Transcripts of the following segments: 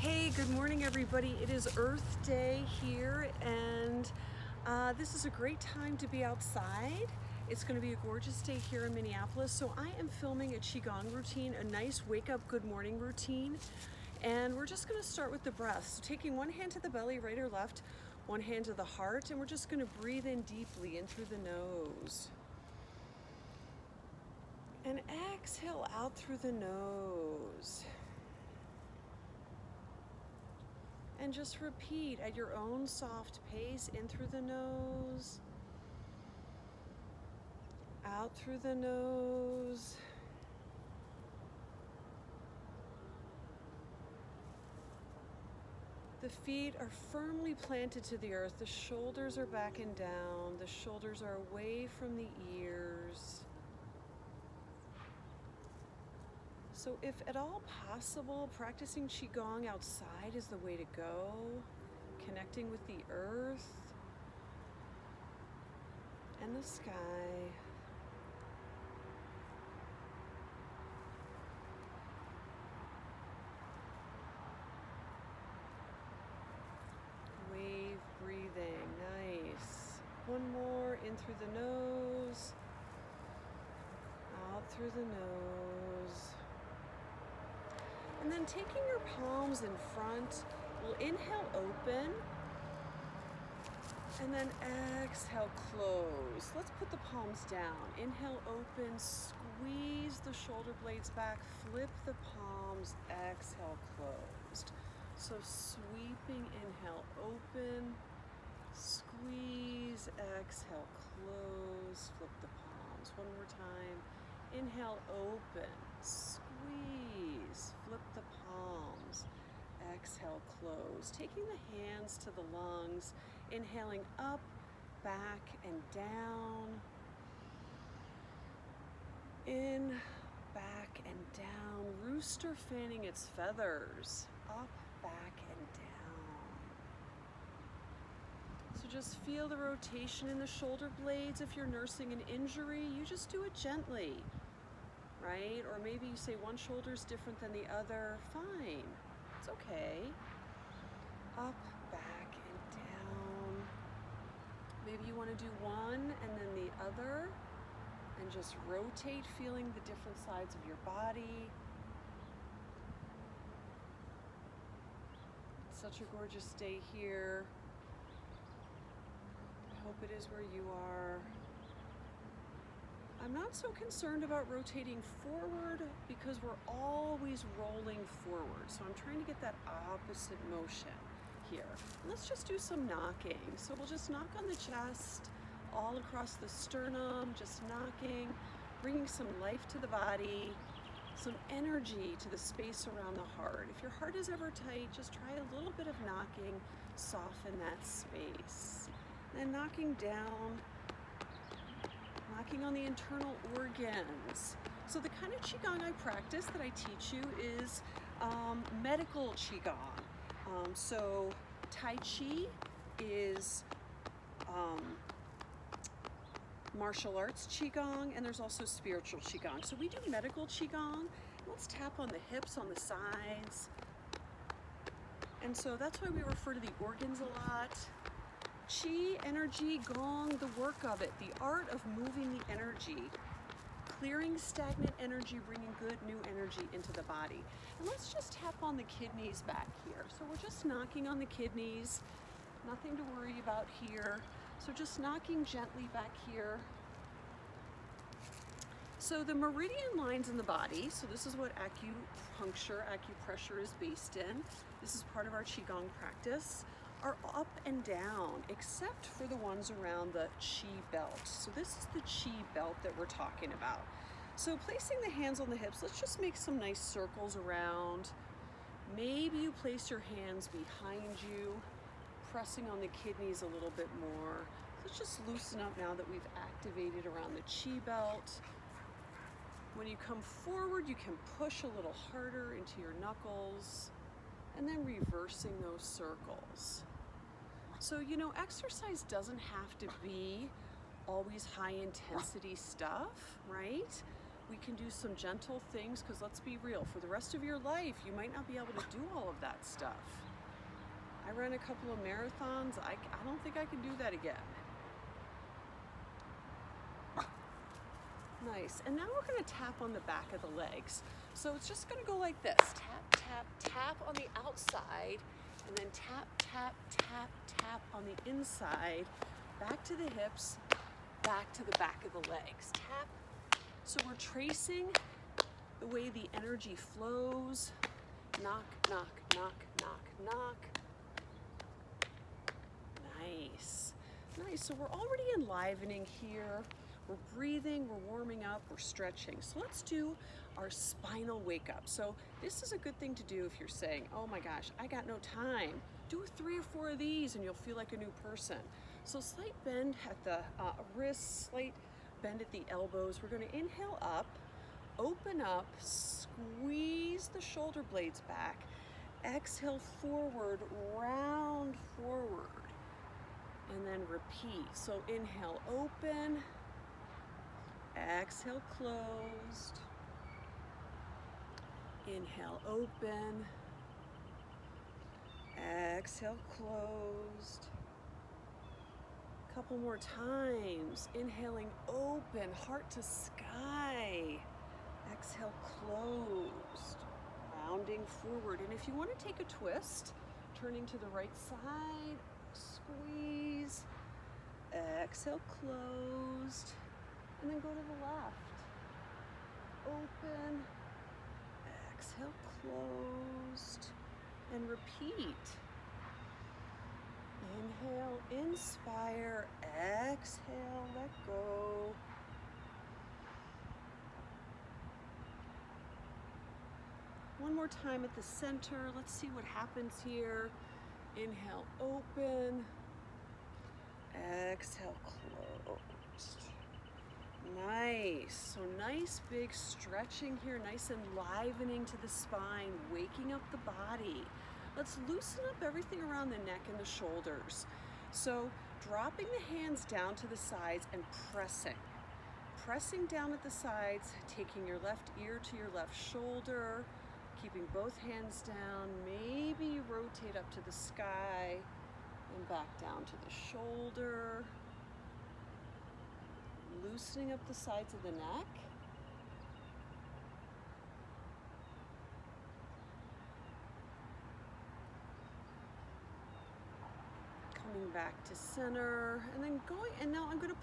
Hey, good morning everybody. It is Earth Day here, and this is a great time to be outside. It's going to be a gorgeous day here in Minneapolis, so I am filming a Chi Gong routine, a nice wake up good morning routine, and we're just going to start with the breath. So taking one hand to the belly, right or left, one hand to the heart, and we're just going to breathe in deeply in through the nose. And exhale out through the nose. And just repeat at your own soft pace, in through the nose, out through the nose. The feet are firmly planted to the earth. The shoulders are back and down. The shoulders are away from the ears. So if at all possible, practicing Qigong outside is the way to go, connecting with the earth and the sky. Wave breathing, nice. One more, in through the nose, out through the nose. And then taking your palms in front, we'll inhale open, and then exhale close. Let's put the palms down. Inhale open, squeeze the shoulder blades back, flip the palms, exhale closed. So sweeping, inhale open, squeeze, exhale close, flip the palms. One more time. Inhale open, squeeze, flip the palms, exhale close. Taking the hands to the lungs, inhaling up, back, and down. In, back, and down. Rooster fanning its feathers, up, back, and down. So just feel the rotation in the shoulder blades. If you're nursing an injury, you just do it gently, right? Or maybe you say one shoulder's different than the other. Fine, it's okay. Up, back, and down. Maybe you want to do one and then the other, and just rotate, feeling the different sides of your body. Such a gorgeous day here. I hope it is where you are. I'm not so concerned about rotating forward because we're always rolling forward. So I'm trying to get that opposite motion here. Let's just do some knocking. So we'll just knock on the chest, all across the sternum, just knocking, bringing some life to the body, some energy to the space around the heart. If your heart is ever tight, just try a little bit of knocking, soften that space. Then knocking down, knocking on the internal organs. So the kind of Qigong I practice that I teach you is medical Qigong. So Tai Chi is martial arts Qigong, and there's also spiritual Qigong. So we do medical Qigong. Let's tap on the hips, on the sides. And so that's why we refer to the organs a lot. Chi, energy, Gong, the work of it, the art of moving the energy, clearing stagnant energy, bringing good new energy into the body. And let's just tap on the kidneys back here. So we're just knocking on the kidneys, nothing to worry about here. So just knocking gently back here. So the meridian lines in the body, so this is what acupressure is based in. This is part of our Qigong practice, are up and down, except for the ones around the Chi belt. So this is the Chi belt that we're talking about. So placing the hands on the hips, let's just make some nice circles around. Maybe you place your hands behind you, pressing on the kidneys a little bit more. Let's just loosen up now that we've activated around the Chi belt. When you come forward, you can push a little harder into your knuckles, and then reversing those circles. So, you know, exercise doesn't have to be always high intensity stuff, right? We can do some gentle things, because let's be real, for the rest of your life, you might not be able to do all of that stuff. I ran a couple of marathons. I don't think I can do that again. Nice. And now we're going to tap on the back of the legs. So it's just going to go like this. Tap, tap, tap on the outside, and then tap, tap, tap, tap on the inside, back to the hips, back to the back of the legs. Tap. So we're tracing the way the energy flows. Knock, knock, knock, knock, knock. Nice. Nice. So we're already enlivening here. We're breathing, we're warming up, we're stretching. So let's do our spinal wake up. So this is a good thing to do if you're saying, oh my gosh, I got no time. Do 3 or 4 of these and you'll feel like a new person. So slight bend at the wrists, slight bend at the elbows. We're going to inhale up, open up, squeeze the shoulder blades back, exhale forward, round forward, and then repeat. So inhale, open, exhale, closed, inhale, open, exhale, closed. Couple more times. Inhaling, open, heart to sky. Exhale, closed. Rounding forward. And if you want to take a twist, turning to the right side, squeeze, exhale, closed, and then go to the left. Open, exhale, closed, and repeat. Inhale, inspire, exhale, let go. One more time at the center. Let's see what happens here. Inhale, open, exhale, closed. Nice. So nice big stretching here, nice enlivening to the spine, waking up the body. Let's loosen up everything around the neck and the shoulders. So dropping the hands down to the sides and pressing. Pressing down at the sides, taking your left ear to your left shoulder, keeping both hands down. Maybe you rotate up to the sky and back down to the shoulder. Loosening up the sides of the neck. Coming back to center, and then going, and now I'm going to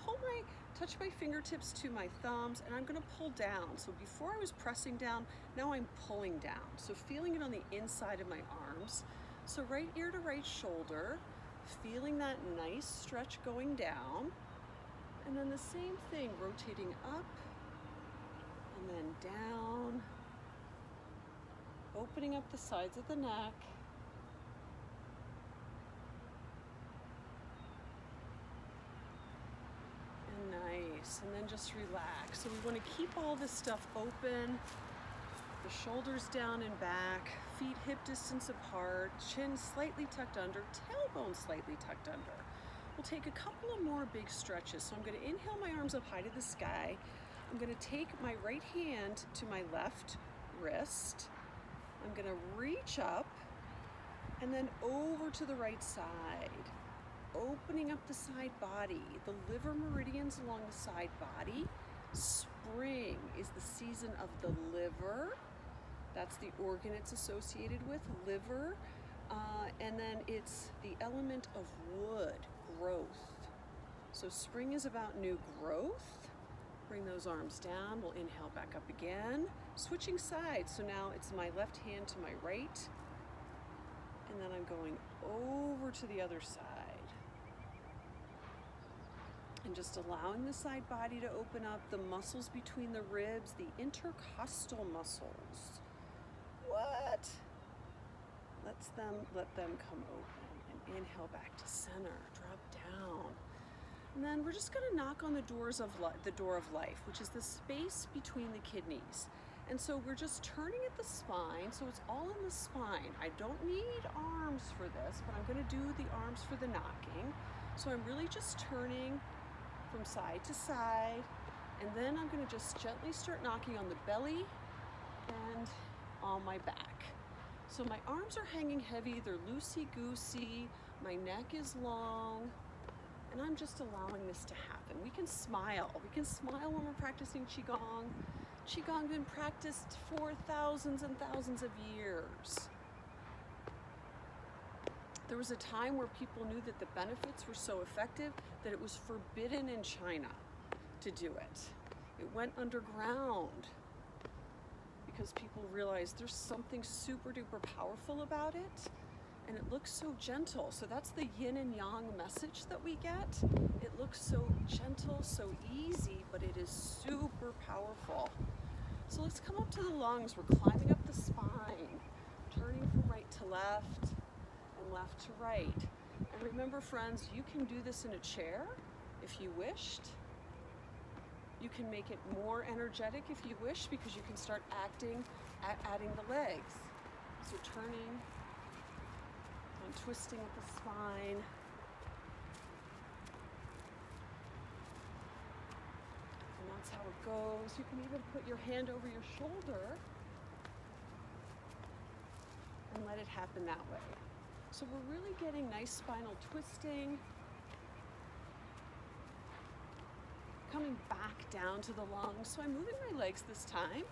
touch my fingertips to my thumbs, and I'm going to pull down. So before I was pressing down, now I'm pulling down. So feeling it on the inside of my arms. So right ear to right shoulder, feeling that nice stretch going down. And then the same thing, rotating up and then down, opening up the sides of the neck. And nice, and then just relax. So we want to keep all this stuff open, the shoulders down and back, feet hip distance apart, chin slightly tucked under, tailbone slightly tucked under. We'll take a couple of more big stretches. So I'm going to inhale my arms up high to the sky. I'm going to take my right hand to my left wrist. I'm going to reach up and then over to the right side, opening up the side body, the liver meridians along the side body. Spring is the season of the liver. That's the organ it's associated with, liver. And then it's the element of wood, growth. So spring is about new growth. Bring those arms down. We'll inhale back up again. Switching sides. So now it's my left hand to my right. And then I'm going over to the other side. And just allowing the side body to open up, the muscles between the ribs, the intercostal muscles. What? Let them come open, and inhale back to center, drop down. And then we're just going to knock on the door of life, which is the space between the kidneys. And so we're just turning at the spine, so it's all in the spine. I don't need arms for this, but I'm going to do the arms for the knocking. So I'm really just turning from side to side, And then I'm going to just gently start knocking on the belly and on my back. So my arms are hanging heavy, they're loosey-goosey, my neck is long, and I'm just allowing this to happen. We can smile. We can smile when we're practicing Qigong. Qigong has been practiced for thousands and thousands of years. There was a time where people knew that the benefits were so effective that it was forbidden in China to do it. It went underground because people realized there's something super duper powerful about it, and it looks so gentle. So that's the yin and yang message that we get. It looks so gentle, so easy, but it is super powerful. So let's come up to the lungs. We're climbing up the spine, turning from right to left and left to right. And remember, friends, you can do this in a chair if you wished. You can make it more energetic if you wish, because you can start adding the legs. So turning and twisting at the spine. And that's how it goes. You can even put your hand over your shoulder and let it happen that way. So we're really getting nice spinal twisting. Coming back down to the lungs. So I'm moving my legs this time,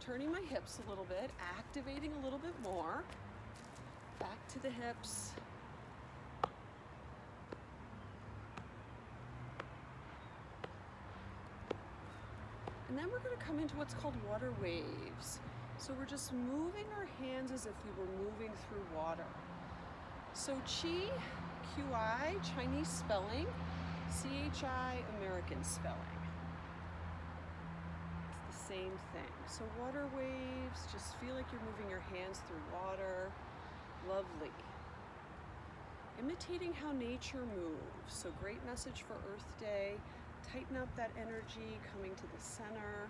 turning my hips a little bit, activating a little bit more. Back to the hips. And then we're going to come into what's called water waves. So we're just moving our hands as if we were moving through water. So Chi, Qi, Chinese spelling, CHI, American spelling. It's the same thing. So water waves, just feel like you're moving your hands through water. Lovely. Imitating how nature moves. So great message for Earth Day. Tighten up that energy, coming to the center.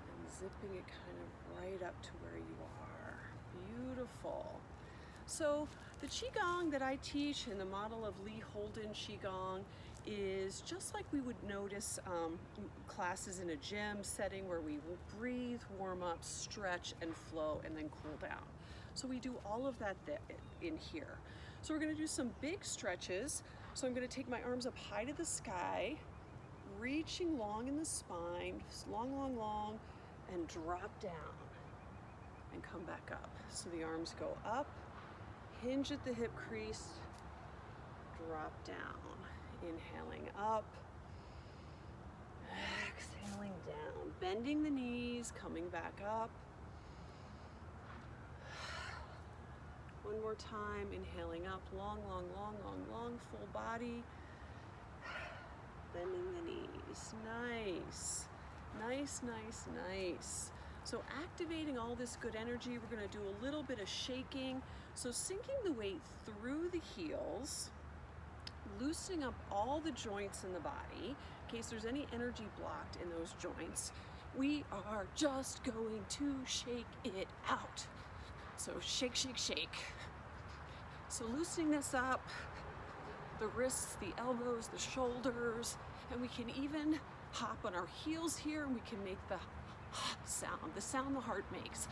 And zipping it kind of right up to where you are. Beautiful. So the Qigong that I teach in the model of Lee Holden Qigong is just like we would notice classes in a gym setting, where we will breathe, warm up, stretch, and flow, and then cool down. So we do all of that in here. So we're going to do some big stretches. So I'm going to take my arms up high to the sky, reaching long in the spine, long, long, long, and drop down and come back up. So the arms go up, hinge at the hip crease, drop down. Inhaling up, exhaling down, bending the knees, coming back up. One more time, inhaling up, long, long, long, long, long, full body. Bending the knees, nice, nice, nice, nice. So activating all this good energy, we're gonna do a little bit of shaking. So sinking the weight through the heels, loosening up all the joints in the body, in case there's any energy blocked in those joints. We are just going to shake it out. So shake, shake, shake. So loosening this up, the wrists, the elbows, the shoulders, and we can even hop on our heels here, and we can make the sound the heart makes.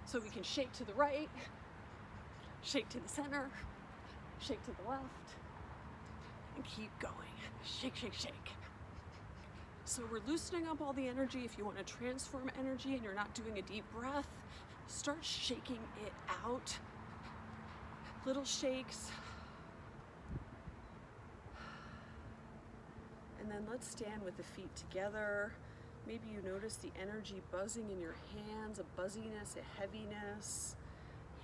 So we can shake to the right, shake to the center, shake to the left, and keep going. Shake, shake, shake. So we're loosening up all the energy. If you want to transform energy and you're not doing a deep breath, start shaking it out. Little shakes. And then let's stand with the feet together. Maybe you notice the energy buzzing in your hands, a buzziness, a heaviness.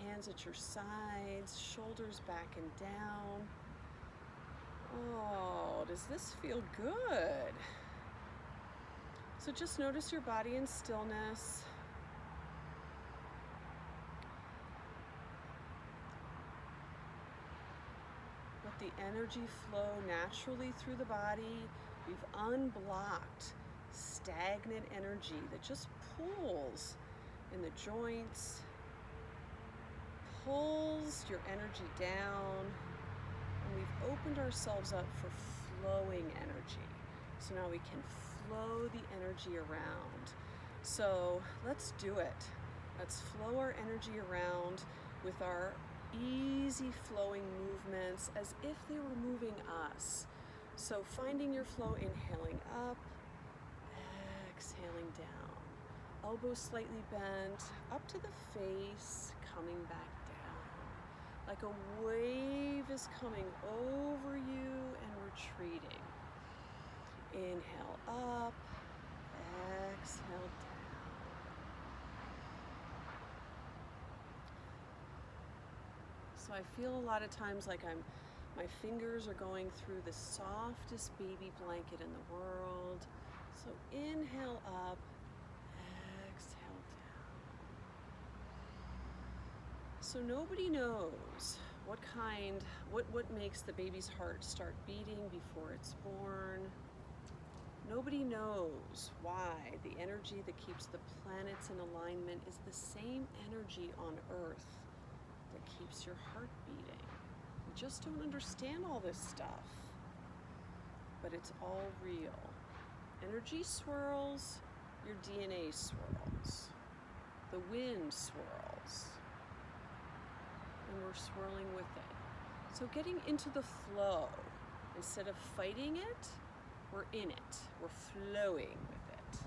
Hands at your sides, shoulders back and down. Oh, does this feel good? So just notice your body in stillness. Let the energy flow naturally through the body. We've unblocked stagnant energy that just pulls in the joints, pulls your energy down, and we've opened ourselves up for flowing energy. So now we can flow the energy around. So let's do it. Let's flow our energy around with our easy flowing movements as if they were moving us. So finding your flow, inhaling up, exhaling down. Elbows slightly bent, up to the face, coming back down. Like a wave is coming over you and retreating. Inhale up, exhale down. So I feel a lot of times like my fingers are going through the softest baby blanket in the world. So inhale up, exhale down. So nobody knows what makes the baby's heart start beating before it's born. Nobody knows why the energy that keeps the planets in alignment is the same energy on Earth that keeps your heart beating. We just don't understand all this stuff, but it's all real. Energy swirls, your DNA swirls, the wind swirls, and we're swirling with it. So getting into the flow, instead of fighting it, we're in it, we're flowing with it.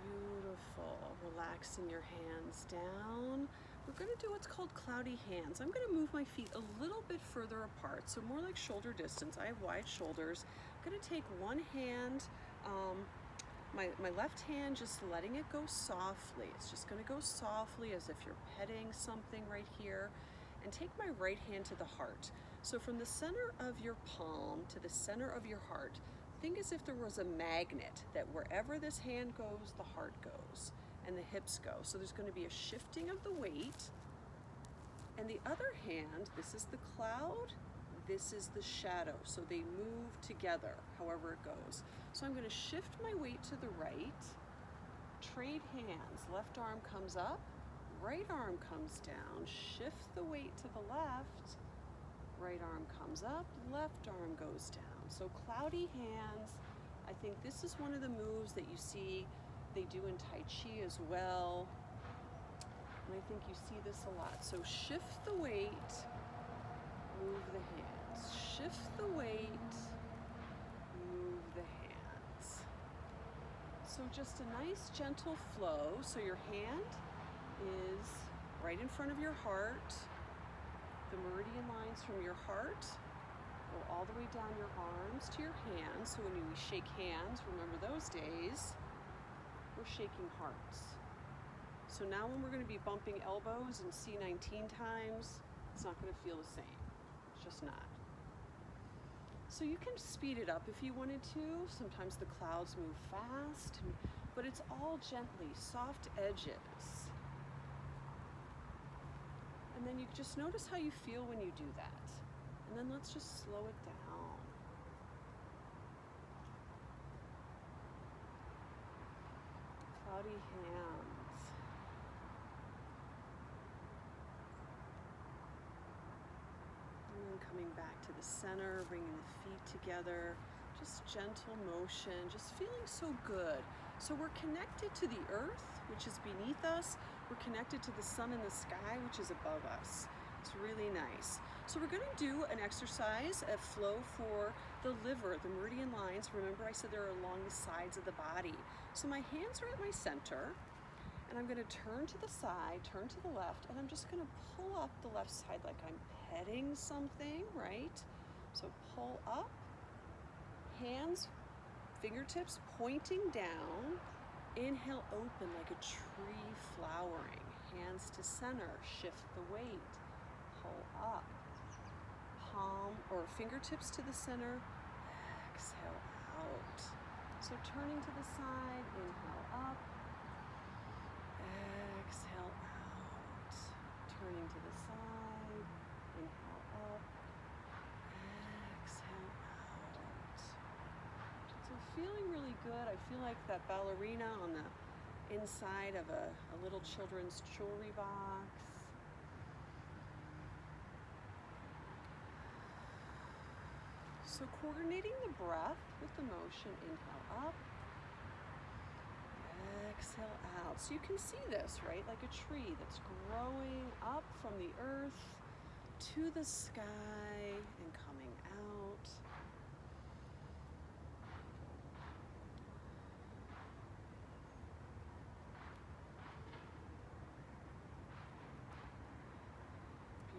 Beautiful. Relaxing your hands down. We're going to do what's called cloudy hands. I'm going to move my feet a little bit further apart, so more like shoulder distance. I have wide shoulders. I'm going to take one hand, my left hand, just letting it go softly. It's just going to go softly as if you're petting something right here. And take my right hand to the heart. So from the center of your palm to the center of your heart, think as if there was a magnet that wherever this hand goes, the heart goes and the hips go. So there's going to be a shifting of the weight. And the other hand, this is the cloud, this is the shadow. So they move together, however it goes. So I'm going to shift my weight to the right, trade hands, left arm comes up, right arm comes down, shift the weight to the left, right arm comes up, left arm goes down. So cloudy hands, I think this is one of the moves that you see they do in Tai Chi as well. And I think you see this a lot. So shift the weight, move the hands. Shift the weight, move the hands. So just a nice gentle flow. So your hand is right in front of your heart. The meridian lines from your heart go all the way down your arms to your hands. So when we shake hands, remember those days, we're shaking hearts. So now when we're going to be bumping elbows and C19 times, it's not going to feel the same. It's just not. So you can speed it up if you wanted to. Sometimes the clouds move fast, but it's all gently, soft edges. And then you just notice how you feel when you do that. And then let's just slow it down. Cloudy hands. And then coming back to the center, bringing the feet together. Just gentle motion, just feeling so good. So we're connected to the earth, which is beneath us. We're connected to the sun and the sky, which is above us. It's really nice. So we're going to do an exercise, a flow for the liver, the meridian lines. Remember I said they're along the sides of the body. So my hands are at my center, and I'm going to turn to the side, turn to the left, and I'm just going to pull up the left side like I'm petting something, right? So pull up, hands, fingertips pointing down. Inhale, open like a tree flowering. Hands to center, shift the weight. Pull up. Palm or fingertips to the center. Exhale out. So turning to the side, inhale up. Exhale out. Turning to the side, inhale up. feeling really good. I feel like that ballerina on the inside of a little children's jewelry box. So coordinating the breath with the motion, inhale up, exhale out. So you can see this, right? Like a tree that's growing up from the earth to the sky and coming out.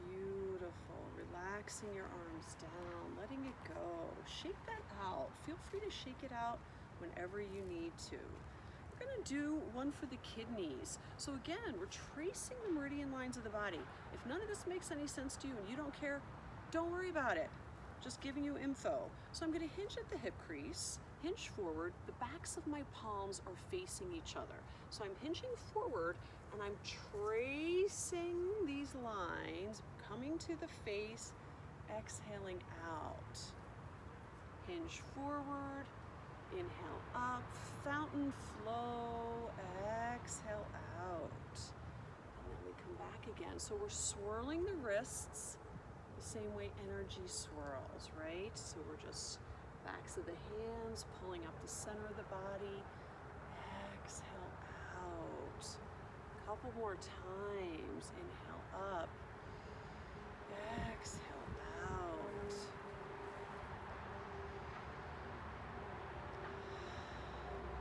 Beautiful. Relaxing your arms down, letting it go. Shake that out. Feel free to shake it out whenever you need to. We're going to do one for the kidneys. So again, we're tracing the meridian lines of the body. If none of this makes any sense to you and you don't care, don't worry about it. Just giving you info. So I'm going to hinge at the hip crease, hinge forward. The backs of my palms are facing each other. So I'm hinging forward and I'm tracing these lines, coming to the face, exhaling out. Hinge forward, inhale up, fountain flow, exhale out. And then we come back again. So we're swirling the wrists the same way energy swirls, right? So we're just backs of the hands, pulling up the center of the body. Exhale out. Couple more times. Inhale up. Exhale out.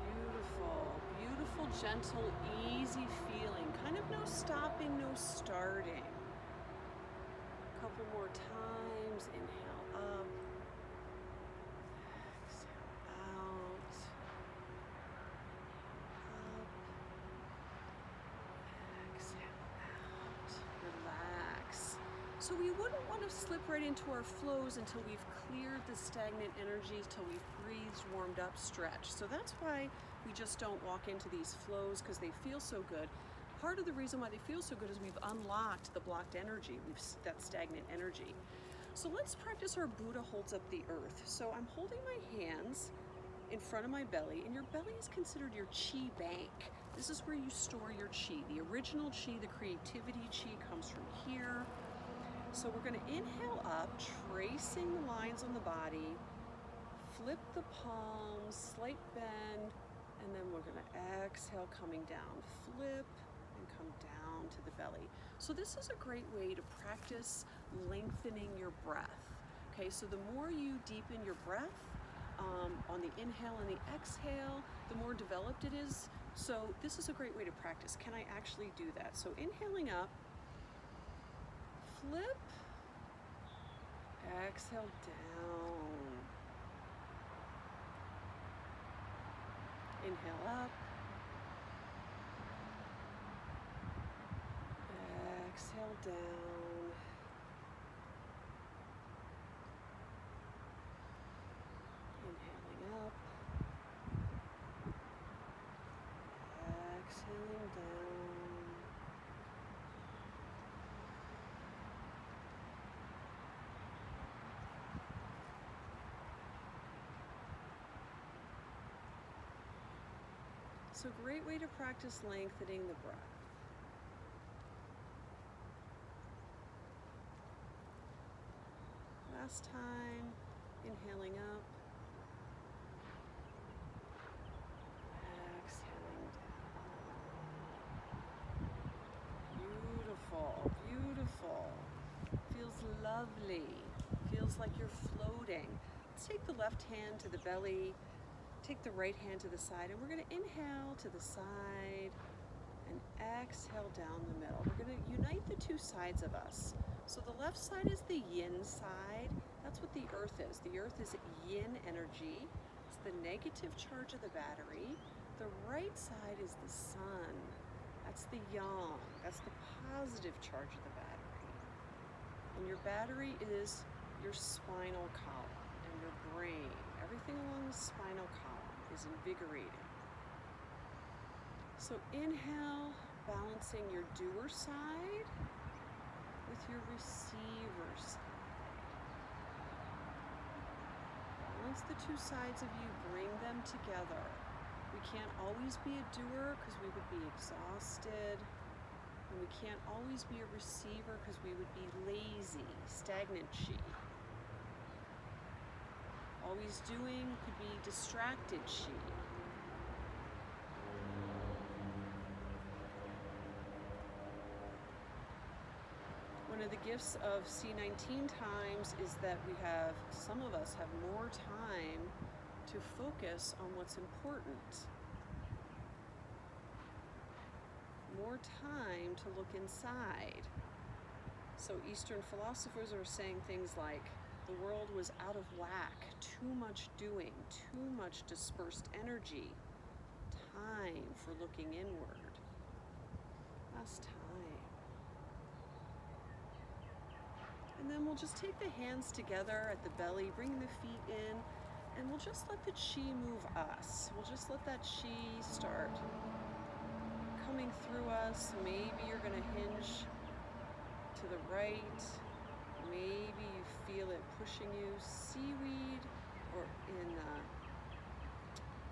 Beautiful, beautiful, gentle, easy feeling. Kind of no stopping, no starting. Couple more times. Inhale up. Exhale out. Up. Exhale out. Relax. So we wouldn't want to slip right into our flows until we've cleared the stagnant energies, till we've breathed, warmed up, stretched. So that's why we just don't walk into these flows, because they feel so good. Part of the reason why they feel so good is we've unlocked the blocked energy, that stagnant energy. So let's practice our Buddha holds up the earth. So I'm holding my hands in front of my belly, and your belly is considered your Chi bank. This is where you store your Chi. The original Chi, the creativity Chi, comes from here. So we're going to inhale up, tracing the lines on the body, flip the palms, slight bend, and then we're going to exhale, coming down, flip, and come down to the belly. So this is a great way to practice lengthening your breath. Okay, so the more you deepen your breath on the inhale and the exhale, the more developed it is. So this is a great way to practice. Can I actually do that? So inhaling up, flip, exhale down, inhale up, exhale down, inhaling up, exhaling down. So great way to practice lengthening the breath. Last time, inhaling up, exhaling down. Beautiful, beautiful. Feels lovely. Feels like you're floating. Let's take the left hand to the belly. Take the right hand to the side, and we're going to inhale to the side and exhale down the middle. We're going to unite the two sides of us. So the left side is the yin side. That's what the earth is. The earth is yin energy. It's the negative charge of the battery. The right side is the sun. That's the yang. That's the positive charge of the battery. And your battery is your spinal column and your brain. Everything along the spinal column is invigorating. So inhale, balancing your doer side with your receiver side. balance the two sides of you, bring them together. We can't always be a doer because we would be exhausted. And we can't always be a receiver because we would be lazy, stagnant chi. Always doing could be distracted chi. One of the gifts of C19 times is that some of us have more time to focus on what's important. More time to look inside. So Eastern philosophers are saying things like, the world was out of whack, too much doing, too much dispersed energy. Time for looking inward. Last time. And then we'll just take the hands together at the belly, bring the feet in, and we'll just let the chi move us. We'll just let that chi start coming through us. Maybe you're going to hinge to the right. Maybe you feel it pushing you. Seaweed or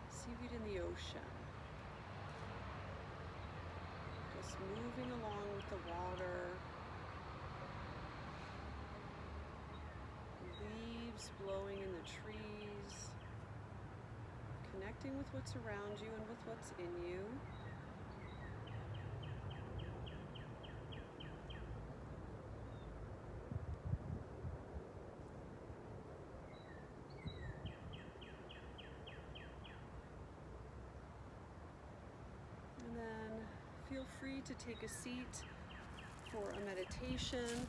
seaweed in the ocean. Just moving along with the water. Leaves blowing in the trees. Connecting with what's around you and with what's in you. And then feel free to take a seat for a meditation.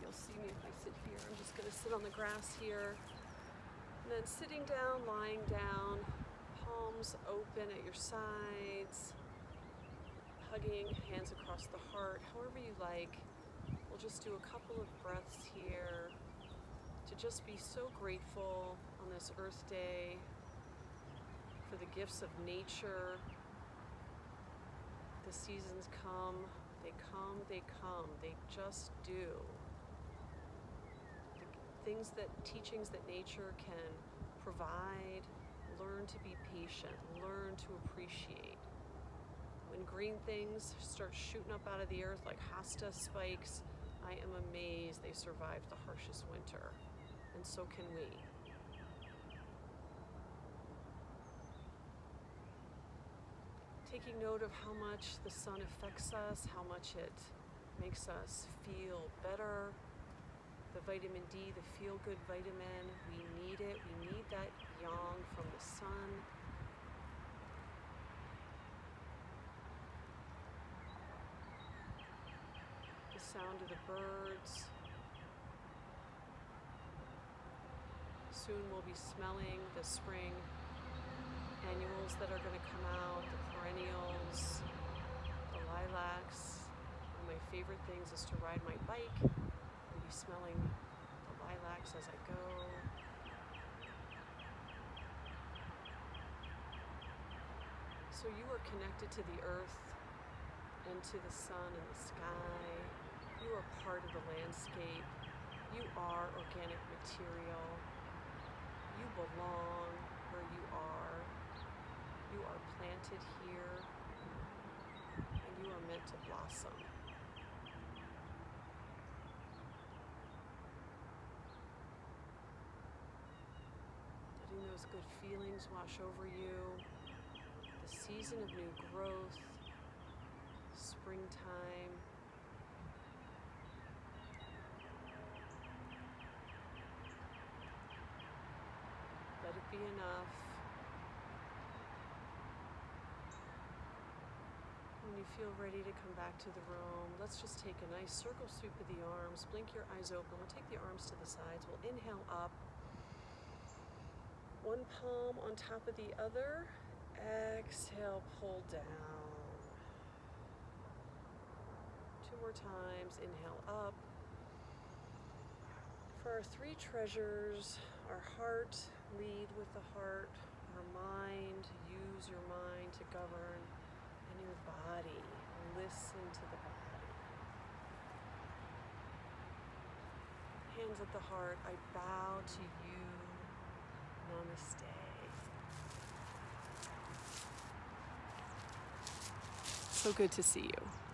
You'll see me if I sit here. I'm just going to sit on the grass here. And then sitting down, lying down, palms open at your sides, hugging, hands across the heart, however you like. We'll just do a couple of breaths here to just be so grateful on this Earth Day for the gifts of nature. The seasons come, they come, they come, they just do. Teachings that nature can provide, learn to be patient, learn to appreciate. When green things start shooting up out of the earth like hosta spikes, I am amazed they survived the harshest winter, and so can we. Taking note of how much the sun affects us, how much it makes us feel better. The vitamin D, the feel-good vitamin, we need it. We need that yang from the sun. The sound of the birds. Soon we'll be smelling the spring annuals that are going to come out, the perennials, the lilacs. One of my favorite things is to ride my bike and be smelling the lilacs as I go. So you are connected to the earth and to the sun and the sky. You are part of the landscape. You are organic material. You belong where you are. You are planted here, and you are meant to blossom. Letting those good feelings wash over you. The season of new growth, springtime. Let it be enough. When you feel ready to come back to the room, let's just take a nice circle sweep of the arms. Blink your eyes open. We'll take the arms to the sides. We'll inhale up. One palm on top of the other. Exhale, pull down. Two more times. Inhale up. For our three treasures, our heart, lead with the heart. Our mind, use your mind to govern. And your body, listen to the body. hands at the heart, I bow to you. Namaste. So good to see you.